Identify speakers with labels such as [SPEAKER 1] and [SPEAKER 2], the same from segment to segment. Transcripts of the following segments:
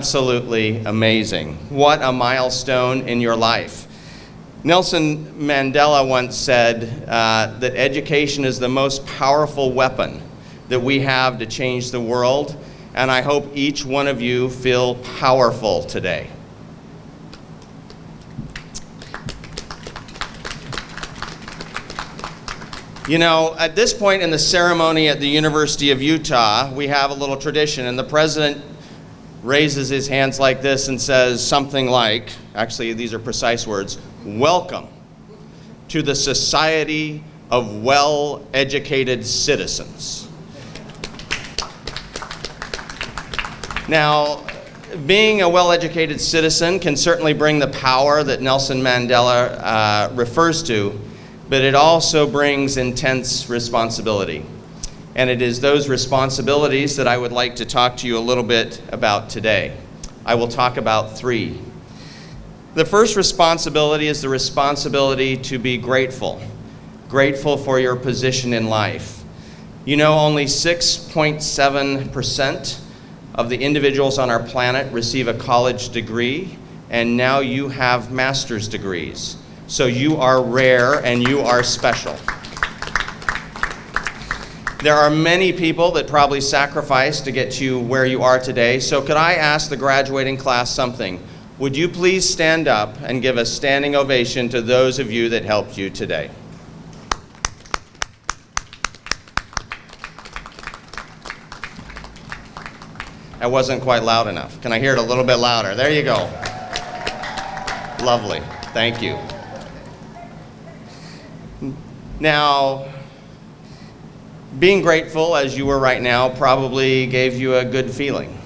[SPEAKER 1] absolutely amazing. What a milestone in your life. Nelson Mandela once said that education is the most powerful weapon that we have to change the world, and I hope each one of you feel powerful today. You know, at this point in the ceremony at the University of Utah, we have a little tradition, and the president raises his hands like this and says something like, actually these are precise words, "Welcome to the Society of Well-Educated Citizens." Now, being a well-educated citizen can certainly bring the power that Nelson Mandela refers to, but it also brings intense responsibility. And it is those responsibilities that I would like to talk to you a little bit about today. I will talk about three. The first responsibility is the responsibility to be grateful. Grateful for your position in life. You know, only 6.7% of the individuals on our planet receive a college degree, and now you have master's degrees. So you are rare and you are special. There are many people that probably sacrificed to get you where you are today. So could I ask the graduating class something? Would you please stand up and give a standing ovation to those of you that helped you today? That wasn't quite loud enough. Can I hear it a little bit louder? There you go. Lovely. Thank you. Now, being grateful as you were right now probably gave you a good feeling.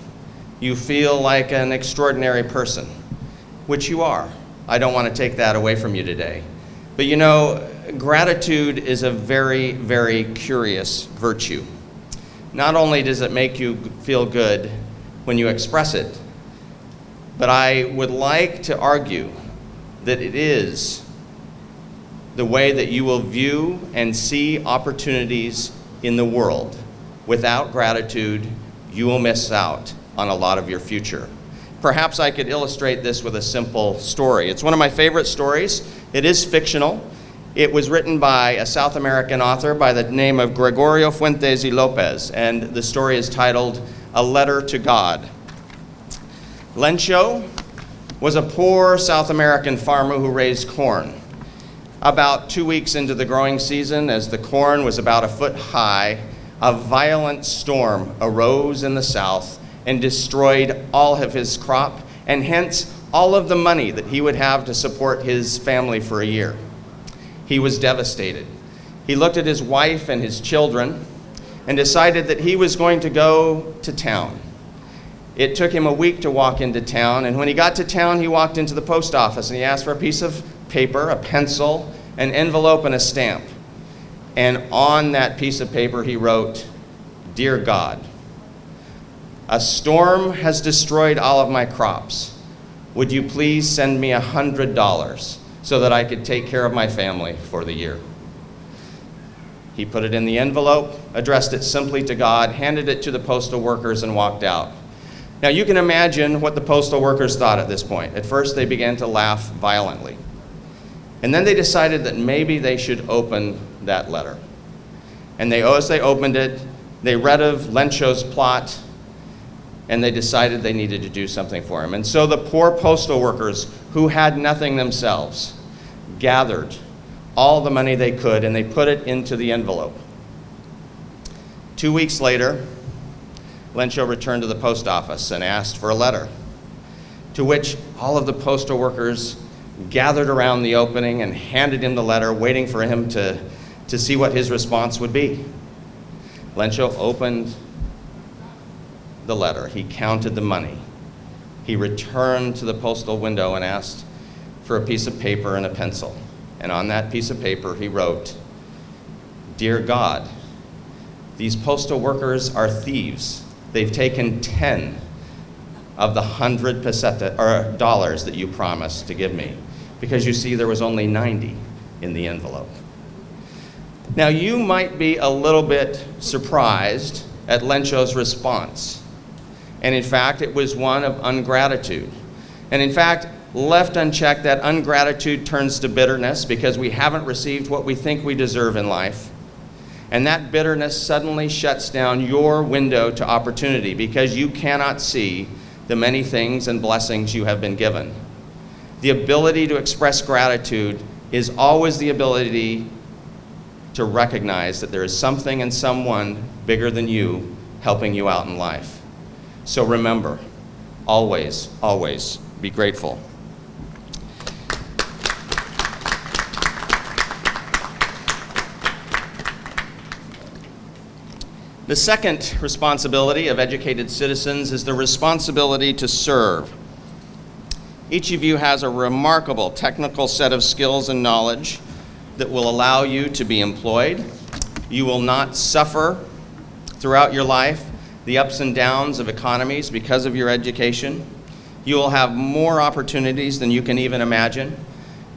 [SPEAKER 1] You feel like an extraordinary person, which you are. I don't want to take that away from you today. But you know, gratitude is a very, very curious virtue. Not only does it make you feel good when you express it, but I would like to argue that it is the way that you will view and see opportunities in the world. Without gratitude, you will miss out on a lot of your future. Perhaps I could illustrate this with a simple story. It's one of my favorite stories. It is fictional. It was written by a South American author by the name of Gregorio Fuentes y Lopez, and the story is titled A Letter to God. Lencho was a poor South American farmer who raised corn. About 2 weeks into the growing season, as the corn was about a foot high, a violent storm arose in the south and destroyed all of his crop, and hence all of the money that he would have to support his family for a year. He was devastated. He looked at his wife and his children and decided that he was going to go to town. It took him a week to walk into town, and when he got to town, he walked into the post office and he asked for a piece of paper, a pencil, an envelope, and a stamp. And on that piece of paper he wrote, "Dear God, a storm has destroyed all of my crops. Would you please send me $100 so that I could take care of my family for the year?" He put it in the envelope, addressed it simply to God, handed it to the postal workers, and walked out. Now you can imagine what the postal workers thought at this point. At first they began to laugh violently. And then they decided that maybe they should open that letter. And as they opened it, they read of Lencho's plot, and they decided they needed to do something for him. And so the poor postal workers, who had nothing themselves, gathered all the money they could, and they put it into the envelope. 2 weeks later, Lencho returned to the post office and asked for a letter, to which all of the postal workers gathered around the opening and handed him the letter, waiting for him to see what his response would be. Lencho opened the letter. He counted the money. He returned to the postal window and asked for a piece of paper and a pencil. And on that piece of paper he wrote, "Dear God, these postal workers are thieves. They've taken 10 of the $100 that you promised to give me, because you see there was only 90 in the envelope." Now you might be a little bit surprised at Lencho's response. And in fact, it was one of ungratitude. And in fact, left unchecked, that ungratitude turns to bitterness because we haven't received what we think we deserve in life. And that bitterness suddenly shuts down your window to opportunity because you cannot see the many things and blessings you have been given. The ability to express gratitude is always the ability to recognize that there is something and someone bigger than you helping you out in life. So remember, always, always be grateful. The second responsibility of educated citizens is the responsibility to serve. Each of you has a remarkable technical set of skills and knowledge that will allow you to be employed. You will not suffer throughout your life the ups and downs of economies because of your education. You will have more opportunities than you can even imagine.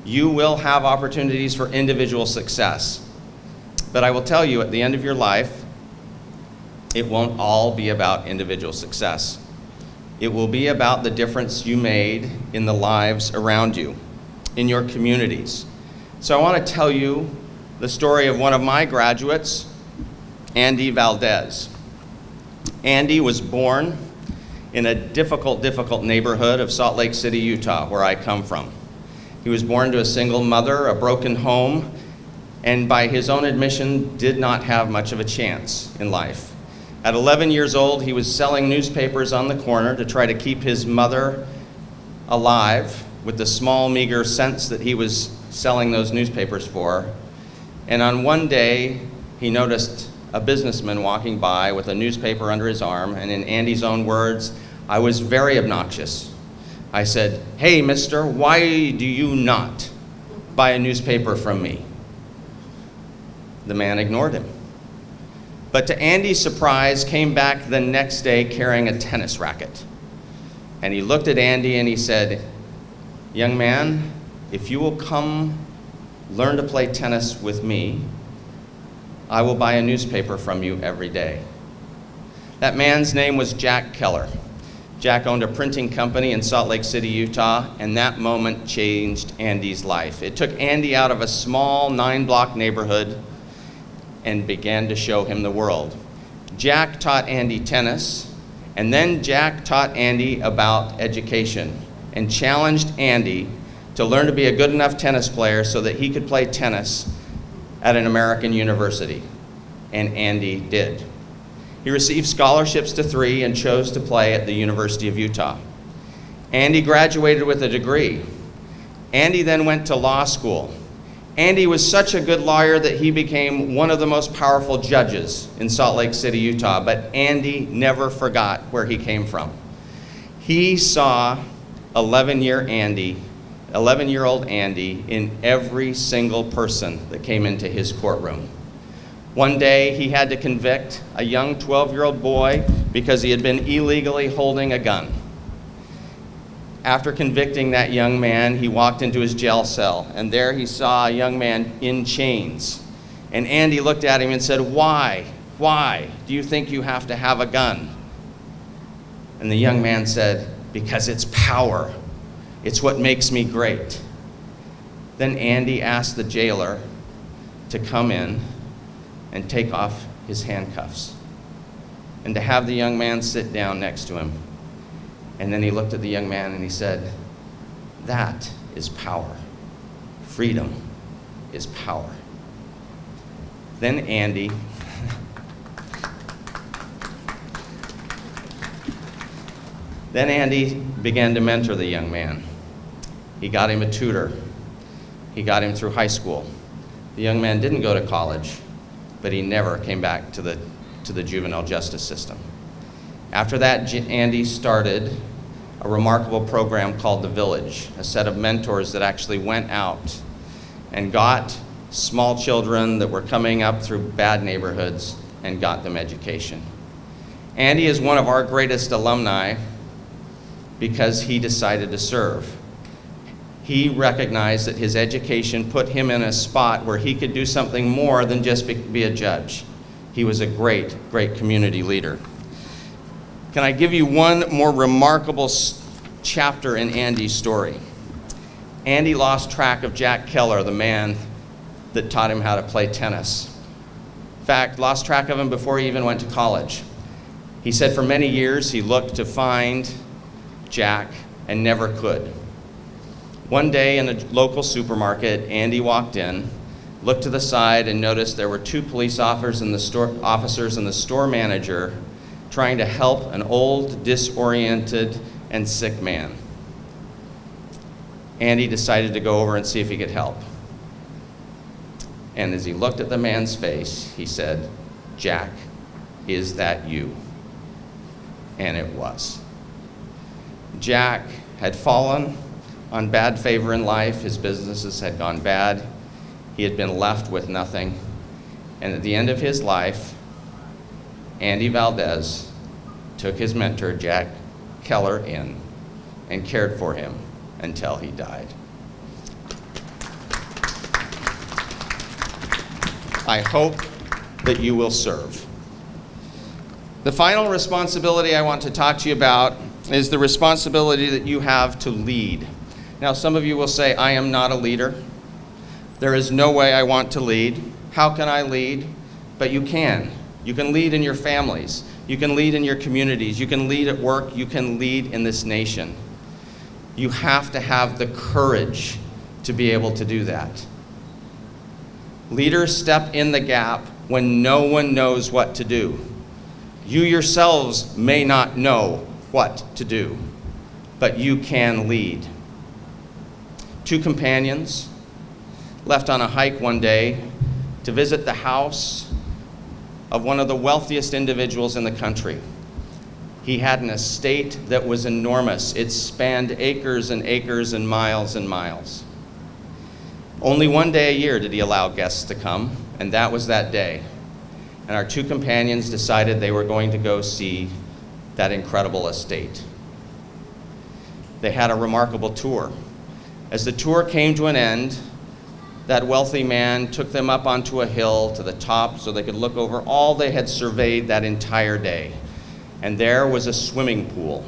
[SPEAKER 1] You will have opportunities for individual success. But I will tell you, at the end of your life, it won't all be about individual success. It will be about the difference you made in the lives around you, in your communities. So I want to tell you the story of one of my graduates, Andy Valdez. Andy was born in a difficult neighborhood of Salt Lake City, Utah, where I come from. He was born to a single mother, a broken home, and by his own admission, did not have much of a chance in life. At 11 years old, he was selling newspapers on the corner to try to keep his mother alive with the small, meager cents that he was selling those newspapers for. And on one day, he noticed a businessman walking by with a newspaper under his arm, and in Andy's own words, I was very obnoxious. I said, "Hey, mister, why do you not buy a newspaper from me?" The man ignored him. But to Andy's surprise, came back the next day carrying a tennis racket. And he looked at Andy and he said, "Young man, if you will come learn to play tennis with me, I will buy a newspaper from you every day." That man's name was Jack Keller. Jack owned a printing company in Salt Lake City, Utah, and that moment changed Andy's life. It took Andy out of a small 9-block neighborhood and began to show him the world. Jack taught Andy tennis, and then Jack taught Andy about education and challenged Andy to learn to be a good enough tennis player so that he could play tennis at an American university. And Andy did. He received scholarships to 3 and chose to play at the University of Utah. Andy graduated with a degree. Andy then went to law school. Andy was such a good lawyer that he became one of the most powerful judges in Salt Lake City, Utah, but Andy never forgot where he came from. He saw 11-year-old Andy in every single person that came into his courtroom. One day he had to convict a young 12-year-old boy because he had been illegally holding a gun. After convicting that young man, he walked into his jail cell, and there he saw a young man in chains. And Andy looked at him and said, Why do you think you have to have a gun?" And the young man said, "Because it's power. It's what makes me great." Then Andy asked the jailer to come in and take off his handcuffs and to have the young man sit down next to him. And then he looked at the young man and he said, "That is power. Freedom is power." Then Andy began to mentor the young man. He got him a tutor. He got him through high school. The young man didn't go to college, but he never came back to the juvenile justice system. After that, Andy started a remarkable program called The Village, a set of mentors that actually went out and got small children that were coming up through bad neighborhoods and got them education. Andy is one of our greatest alumni because he decided to serve. He recognized that his education put him in a spot where he could do something more than just be a judge. He was a great community leader. Can I give you one more remarkable chapter in Andy's story? Andy lost track of Jack Keller, the man that taught him how to play tennis. In fact, lost track of him before he even went to college. He said for many years he looked to find Jack and never could. One day in a local supermarket, Andy walked in, looked to the side, and noticed there were two police officers and the store manager trying to help an old, disoriented, and sick man. Andy decided to go over and see if he could help. And as he looked at the man's face, he said, "Jack, is that you?" And it was. Jack had fallen on bad favor in life. His businesses had gone bad. He had been left with nothing. And at the end of his life, Andy Valdez took his mentor, Jack Keller, in and cared for him until he died. I hope that you will serve. The final responsibility I want to talk to you about is the responsibility that you have to lead. Now, some of you will say, I am not a leader. There is no way I want to lead. How can I lead? But you can. You can lead in your families. You can lead in your communities. You can lead at work. You can lead in this nation. You have to have the courage to be able to do that. Leaders step in the gap when no one knows what to do. You yourselves may not know what to do, but you can lead. Two companions left on a hike one day to visit the house of one of the wealthiest individuals in the country. He had an estate that was enormous. It spanned acres and acres and miles and miles. Only one day a year did he allow guests to come, and that was that day. And our two companions decided they were going to go see that incredible estate. They had a remarkable tour. As the tour came to an end, that wealthy man took them up onto a hill to the top so they could look over all they had surveyed that entire day. And there was a swimming pool.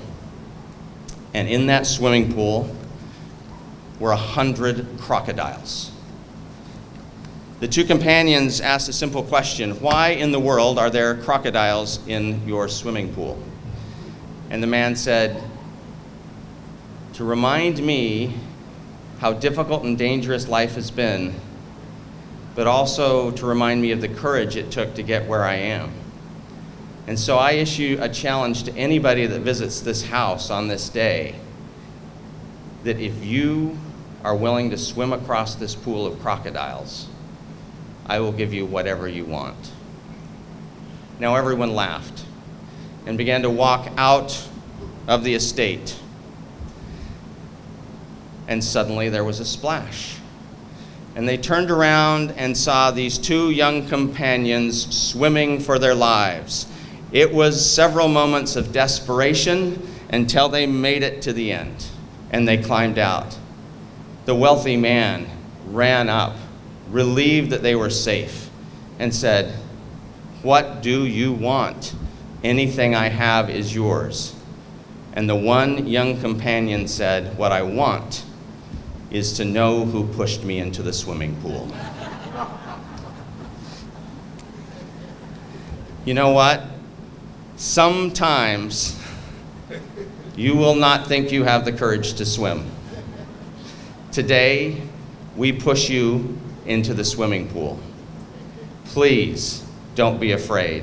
[SPEAKER 1] And in that swimming pool were 100 crocodiles. The two companions asked a simple question: why in the world are there crocodiles in your swimming pool? And the man said, to remind me how difficult and dangerous life has been, but also to remind me of the courage it took to get where I am. And so I issue a challenge to anybody that visits this house on this day, that if you are willing to swim across this pool of crocodiles, I will give you whatever you want. Now everyone laughed and began to walk out of the estate. And suddenly there was a splash. And they turned around and saw these two young companions swimming for their lives. It was several moments of desperation until they made it to the end, and they climbed out. The wealthy man ran up, relieved that they were safe, and said, "What do you want? Anything I have is yours." And the one young companion said, "What I want is to know who pushed me into the swimming pool." You know what? Sometimes you will not think you have the courage to swim. Today, we push you into the swimming pool. Please don't be afraid.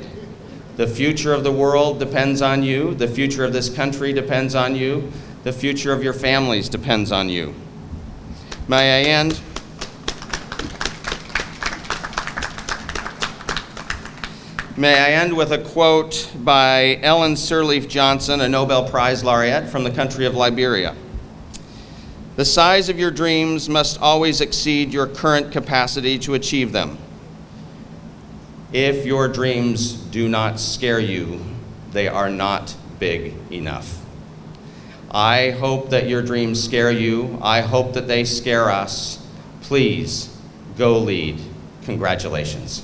[SPEAKER 1] The future of the world depends on you. The future of this country depends on you. The future of your families depends on you. May I end? May I end with a quote by Ellen Sirleaf Johnson, a Nobel Prize laureate from the country of Liberia. "The size of your dreams must always exceed your current capacity to achieve them. If your dreams do not scare you, they are not big enough." I hope that your dreams scare you. I hope that they scare us. Please, go lead. Congratulations.